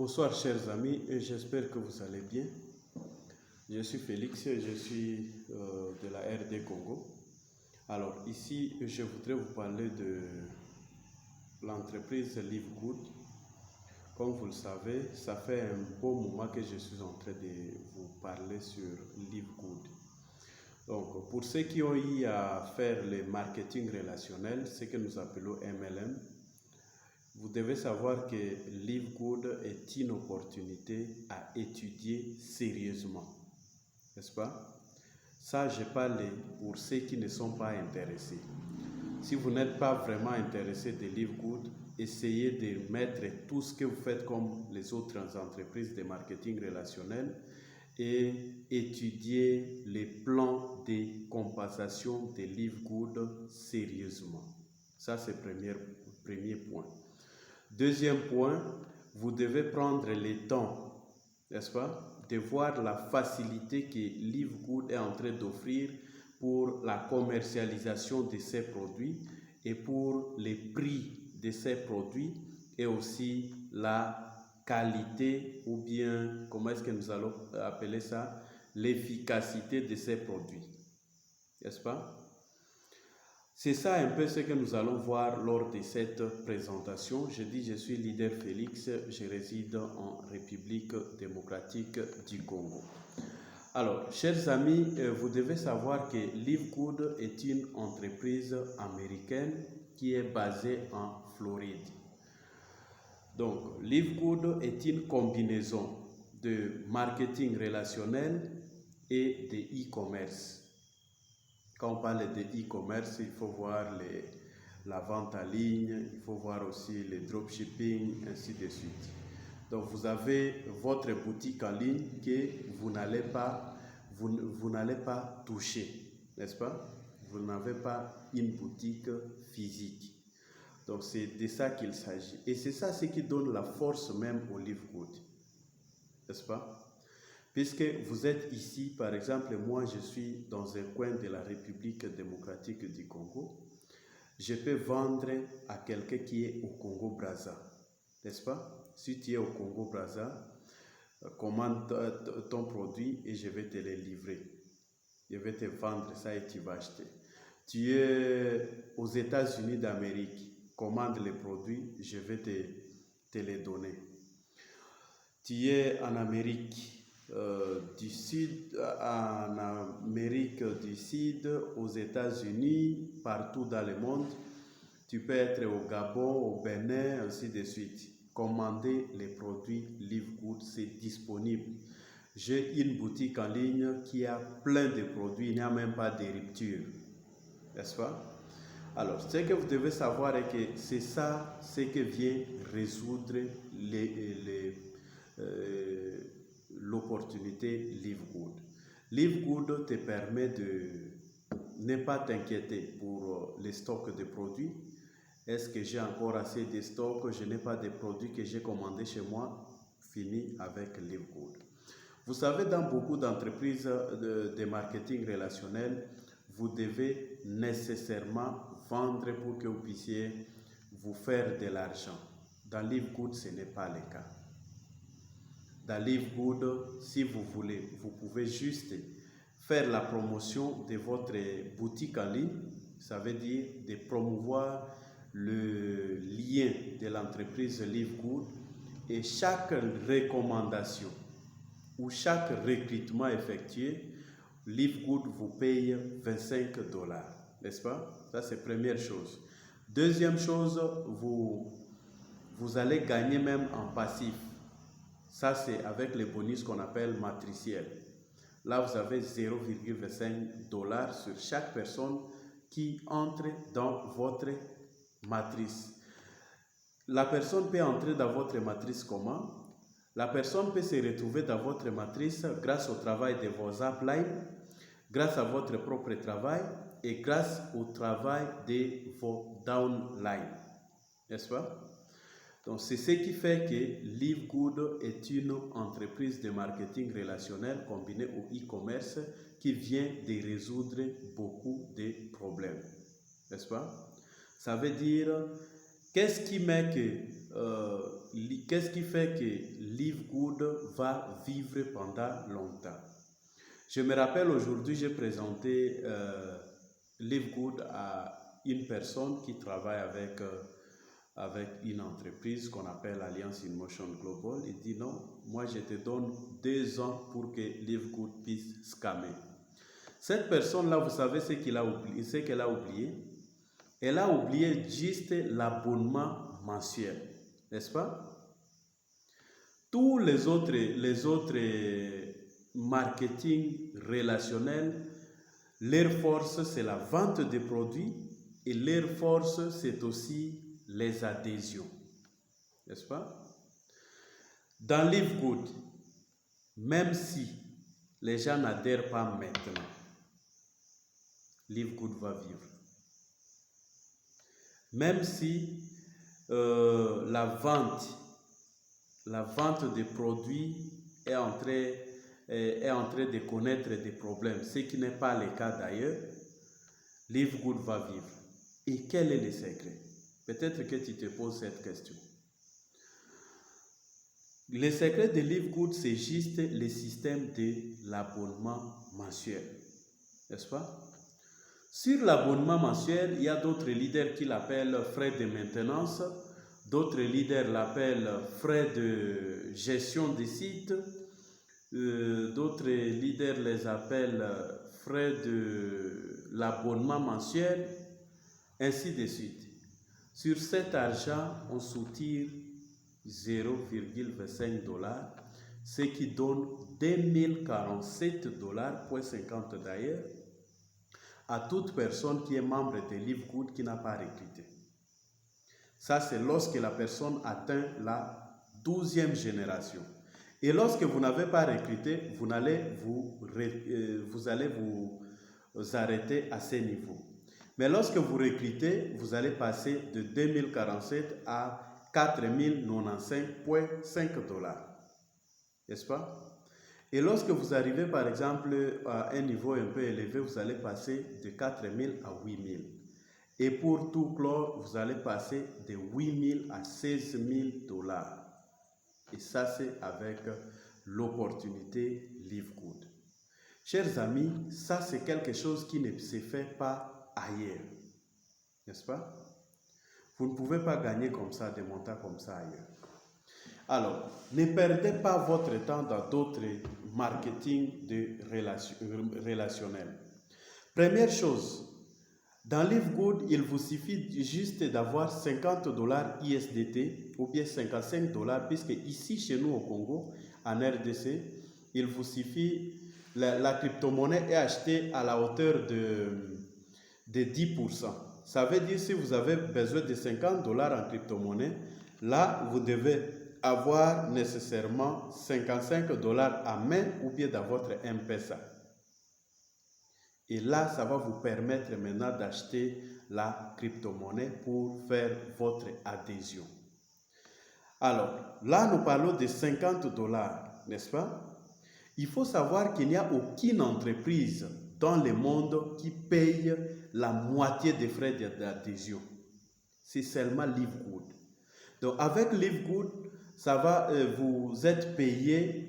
Bonsoir chers amis, et j'espère que vous allez bien. Je suis Félix, je suis de la RD Congo. Alors ici, je voudrais vous parler de l'entreprise Livegood. Comme vous le savez, ça fait un bon moment que je suis en train de vous parler sur Livegood. Donc pour ceux qui ont eu à faire le marketing relationnel, ce que nous appelons MLM, vous devez savoir que Livegood est une opportunité à étudier sérieusement, n'est-ce pas? Ça, je parle pour ceux qui ne sont pas intéressés. Si vous n'êtes pas vraiment intéressé de Livegood, essayez de mettre tout ce que vous faites comme les autres entreprises de marketing relationnel et étudier les plans de compensation de Livegood sérieusement. Ça, c'est le premier point. Deuxième point, vous devez prendre le temps, n'est-ce pas, de voir la facilité que Livegood est en train d'offrir pour la commercialisation de ses produits et pour les prix de ses produits et aussi la qualité ou bien, comment est-ce que nous allons appeler ça, l'efficacité de ces produits, n'est-ce pas? C'est ça un peu ce que nous allons voir lors de cette présentation. Je dis, je suis leader Félix, je réside en République démocratique du Congo. Alors, chers amis, vous devez savoir que Livegood est une entreprise américaine qui est basée en Floride. Donc, Livegood est une combinaison de marketing relationnel et de e-commerce. Quand on parle de e-commerce, il faut voir la vente en ligne, il faut voir aussi le dropshipping, ainsi de suite. Donc vous avez votre boutique en ligne que vous n'allez pas toucher, n'est-ce pas? Vous n'avez pas une boutique physique. Donc c'est de ça qu'il s'agit. Et c'est ça ce qui donne la force même au Livegood, n'est-ce pas? Puisque vous êtes ici, par exemple, moi je suis dans un coin de la République démocratique du Congo, je peux vendre à quelqu'un qui est au Congo-Brazza, n'est-ce pas? Si tu es au Congo-Brazza, commande ton produit et je vais te le livrer. Je vais te vendre ça et tu vas acheter. Tu es aux États-Unis d'Amérique, commande les produits, je vais te les donner. Tu es en Amérique du Sud, en Amérique du Sud, aux États-Unis, partout dans le monde. Tu peux être au Gabon, au Bénin, ainsi de suite. Commander les produits Livegood, c'est disponible. J'ai une boutique en ligne qui a plein de produits, il n'y a même pas de rupture, n'est-ce pas? Alors, ce que vous devez savoir est que c'est ça ce que vient résoudre l'opportunité Livegood. Livegood te permet de ne pas t'inquiéter pour les stocks de produits. Est-ce que j'ai encore assez de stocks? Je n'ai pas de produits que j'ai commandés chez moi. Fini avec Livegood. Vous savez, dans beaucoup d'entreprises de marketing relationnel, vous devez nécessairement vendre pour que vous puissiez vous faire de l'argent. Dans Livegood, ce n'est pas le cas. Dans Livegood, si vous voulez, vous pouvez juste faire la promotion de votre boutique en ligne. Ça veut dire de promouvoir le lien de l'entreprise Livegood et chaque recommandation ou chaque recrutement effectué, Livegood vous paye $25, n'est-ce pas? Ça, c'est la première chose. Deuxième chose, vous allez gagner même en passif. Ça, c'est avec les bonus qu'on appelle matriciels. Là, vous avez $0,25 sur chaque personne qui entre dans votre matrice. La personne peut entrer dans votre matrice comment? La personne peut se retrouver dans votre matrice grâce au travail de vos uplines, grâce à votre propre travail et grâce au travail de vos downlines. N'est-ce pas? Donc, c'est ce qui fait que Livegood est une entreprise de marketing relationnel combinée au e-commerce qui vient de résoudre beaucoup de problèmes. N'est-ce pas? Ça veut dire, qu'est-ce qui fait que Live Good va vivre pendant longtemps. Je me rappelle aujourd'hui, j'ai présenté Live Good à une personne qui travaille avec une entreprise qu'on appelle Alliance in Motion Global. Il dit non, moi je te donne 2 ans pour que Live Good puisse scammer. Cette personne-là, vous savez ce qu'elle a oublié? Elle a oublié juste l'abonnement mensuel, n'est-ce pas? Tous les autres marketing relationnels, leur force c'est la vente de produits et leur force c'est aussi les adhésions, n'est-ce pas? Dans Live Good, même si les gens n'adhèrent pas maintenant, Live Good va vivre. Même si la vente des produits est en train de connaître des problèmes, ce qui n'est pas le cas d'ailleurs, Live Good va vivre. Et quel est le secret? Peut-être que tu te poses cette question. Le secret de Live Good, c'est juste le système de l'abonnement mensuel, n'est-ce pas? Sur l'abonnement mensuel, il y a d'autres leaders qui l'appellent frais de maintenance, d'autres leaders l'appellent frais de gestion des sites, d'autres leaders les appellent frais de l'abonnement mensuel, ainsi de suite. Sur cet argent, on soutire 0,25 $, ce qui donne 2047 $, d'ailleurs, à toute personne qui est membre de Live Good qui n'a pas recruté. Ça, c'est lorsque la personne atteint la 12e génération. Et lorsque vous n'avez pas recruté, vous allez vous arrêter à ce niveau. Mais lorsque vous recrutez, vous allez passer de 2047 à 4095,5 $. N'est-ce pas? Et lorsque vous arrivez par exemple à un niveau un peu élevé, vous allez passer de 4000 à 8000. Et pour tout clore, vous allez passer de 8000 à 16 000 $. Et ça, c'est avec l'opportunité Live Good. Chers amis, ça c'est quelque chose qui ne se fait pas ailleurs. N'est-ce pas? Vous ne pouvez pas gagner comme ça, des montants comme ça ailleurs. Alors, ne perdez pas votre temps dans d'autres marketing relationnels. Première chose, dans Live Good, il vous suffit juste d'avoir 50 $ USDT ou bien 55 $, puisque ici, chez nous au Congo, en RDC, il vous suffit, la crypto-monnaie est achetée à la hauteur de 10%. Ça veut dire si vous avez besoin de 50 $ en crypto-monnaie, là, vous devez avoir nécessairement 55 $ à main ou bien dans votre M-Pesa. Et là, ça va vous permettre maintenant d'acheter la crypto-monnaie pour faire votre adhésion. Alors, là, nous parlons de 50 $, n'est-ce pas? Il faut savoir qu'il n'y a aucune entreprise dans le monde qui paye la moitié des frais d'adhésion. C'est seulement Live Good. Donc, avec Live Good, ça va, vous êtes payé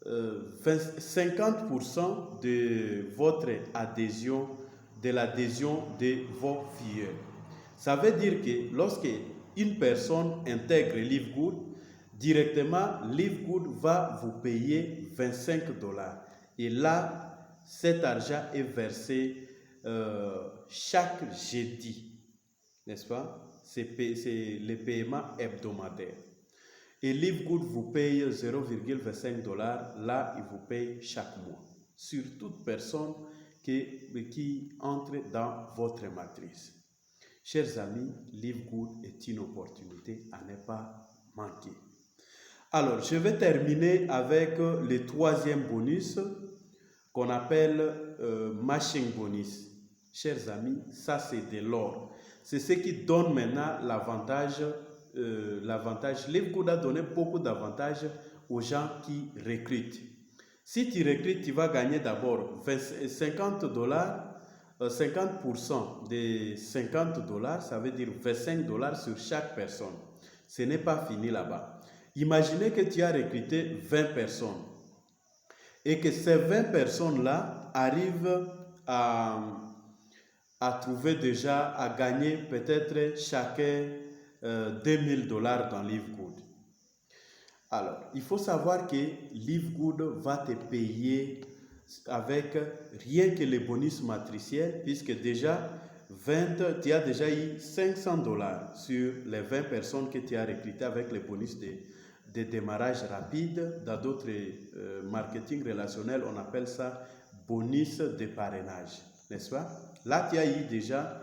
50% de votre adhésion, de l'adhésion de vos filles. Ça veut dire que lorsque une personne intègre Live Good, directement, Live Good va vous payer 25 $. Et là, cet argent est versé chaque jeudi, n'est-ce pas? C'est le paiement hebdomadaire. Et Live Good vous paye 0,25 $, là, il vous paye chaque mois. Sur toute personne qui entre dans votre matrice. Chers amis, Live Good est une opportunité à ne pas manquer. Alors, je vais terminer avec le 3e bonus qu'on appelle matching bonus. Chers amis, ça c'est de l'or. C'est ce qui donne maintenant l'avantage. Live Good a donné beaucoup d'avantages aux gens qui recrutent. Si tu recrutes, tu vas gagner d'abord 50 $, 50% de 50 $, ça veut dire 25 $ sur chaque personne. Ce n'est pas fini là-bas. Imaginez que tu as recruté 20 personnes et que ces 20 personnes-là arrivent à trouver déjà, à gagner peut-être chacun $2000 dans Livegood. Alors, il faut savoir que Livegood va te payer avec rien que les bonus matriciels, puisque déjà, tu as déjà eu $500 sur les 20 personnes que tu as recrutées avec les bonus de démarrage rapide. Dans d'autres marketing relationnels, on appelle ça bonus de parrainage, n'est-ce pas? Là, tu as eu déjà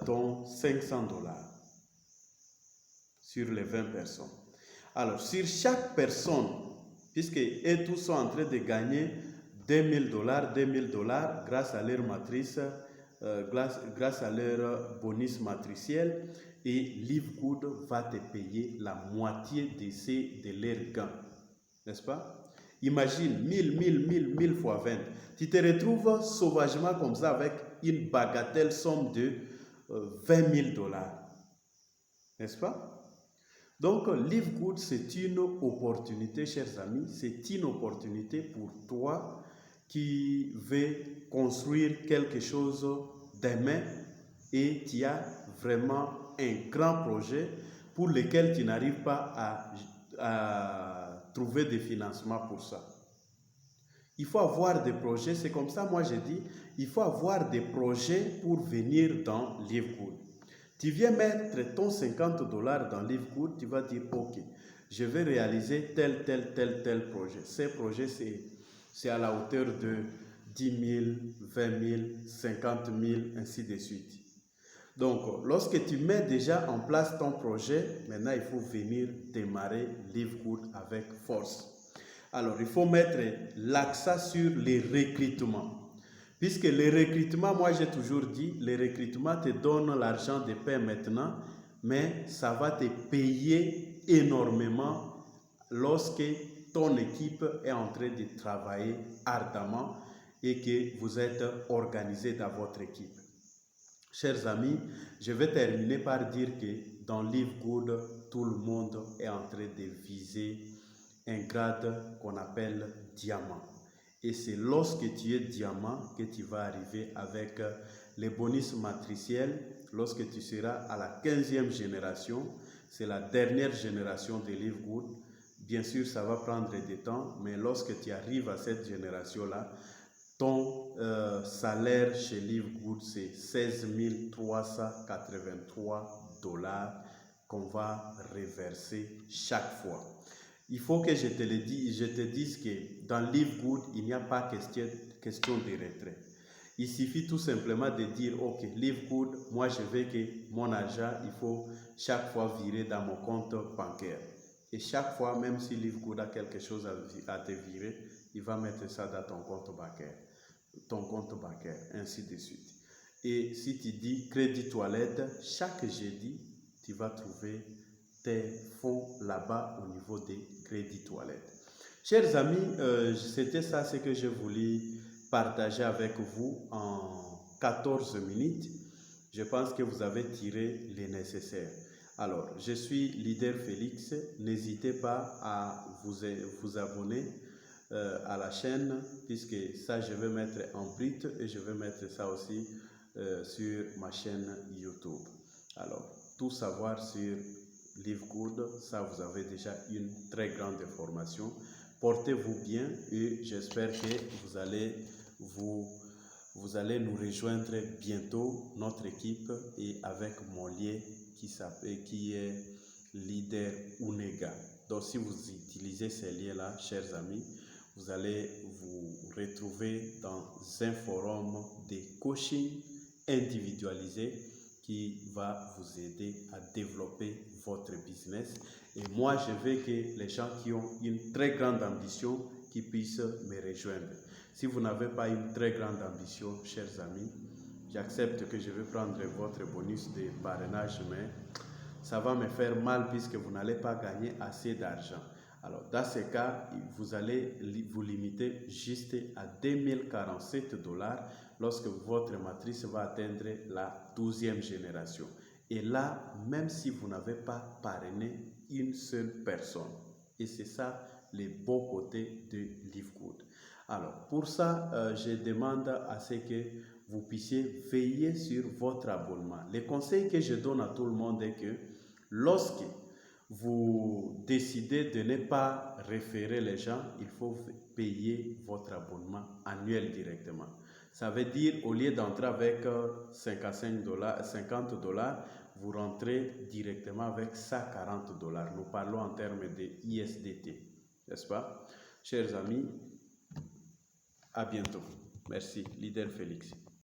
ton $500 sur les 20 personnes. Alors, sur chaque personne, puisque eux tous sont en train de gagner $2000 grâce à leur matrice, grâce à leur bonus matriciel, et Livegood va te payer la moitié de leurs gains, n'est-ce pas? Imagine 1000 fois 20. Tu te retrouves sauvagement comme ça avec une bagatelle somme de $20 000, n'est-ce pas? Donc, Livegood, c'est une opportunité, chers amis, c'est une opportunité pour toi qui veux construire quelque chose demain et tu as vraiment un grand projet pour lequel tu n'arrives pas à trouver des financements pour ça. Il faut avoir des projets, c'est comme ça, moi j'ai dit, il faut avoir des projets pour venir dans Livegood. Tu viens mettre ton $50 dans Livegood, tu vas dire, ok, je vais réaliser tel projet. Ces projets, c'est à la hauteur de 10 000, 20 000, 50 000, ainsi de suite. Donc, lorsque tu mets déjà en place ton projet, maintenant il faut venir démarrer Livegood avec force. Alors, il faut mettre l'accent sur les recrutements. Puisque les recrutements, moi j'ai toujours dit, les recrutements te donnent l'argent de paie maintenant, mais ça va te payer énormément lorsque ton équipe est en train de travailler ardemment et que vous êtes organisé dans votre équipe. Chers amis, je vais terminer par dire que dans Livegood, tout le monde est en train de viser un grade qu'on appelle diamant. Et c'est lorsque tu es diamant que tu vas arriver avec les bonus matriciels. Lorsque tu seras à la 15e génération, c'est la dernière génération de Livegood. Bien sûr, ça va prendre du temps, mais lorsque tu arrives à cette génération-là, ton salaire chez Livegood, c'est 16 383 $ qu'on va reverser chaque fois. Il faut que je te dise que dans Livegood, il n'y a pas question de retrait. Il suffit tout simplement de dire, ok, Livegood, moi je veux que mon argent, il faut chaque fois virer dans mon compte bancaire. Et chaque fois, même si Livegood a quelque chose à te virer, il va mettre ça dans ton compte bancaire, ainsi de suite. Et si tu dis crédit toilette, chaque jeudi, tu vas trouver tes fonds là-bas au niveau des crédits toilettes. Chers amis, c'était ça ce que je voulais partager avec vous en 14 minutes. Je pense que vous avez tiré les nécessaires. Alors, je suis Leader Félix. N'hésitez pas à vous abonner à la chaîne, puisque ça, je vais mettre en brut et je vais mettre ça aussi sur ma chaîne YouTube. Alors, tout savoir sur Livegood, ça vous avez déjà une très grande information. Portez-vous bien et j'espère que vous allez nous rejoindre bientôt, notre équipe, et avec mon lien qui est Leader Unega. Donc si vous utilisez ces liens-là, chers amis, vous allez vous retrouver dans un forum de coaching individualisé qui va vous aider à développer votre business. Et moi, je veux que les gens qui ont une très grande ambition qui puissent me rejoindre. Si vous n'avez pas une très grande ambition, chers amis, j'accepte que je vais prendre votre bonus de parrainage, mais ça va me faire mal puisque vous n'allez pas gagner assez d'argent. Alors, dans ce cas, vous allez vous limiter juste à 2047 $ lorsque votre matrice va atteindre la 12e génération. Et là, même si vous n'avez pas parrainé une seule personne, Et c'est ça les beaux côtés de Livegood. Alors, pour ça, je demande à ce que vous puissiez veiller sur votre abonnement. Les conseils que je donne à tout le monde est que lorsque vous décidez de ne pas référer les gens, il faut payer votre abonnement annuel directement. Ça veut dire, au lieu d'entrer avec 50 $, vous rentrez directement avec 140 $. Nous parlons en termes de ISDT, n'est-ce pas? Chers amis, à bientôt. Merci, Leader Félix.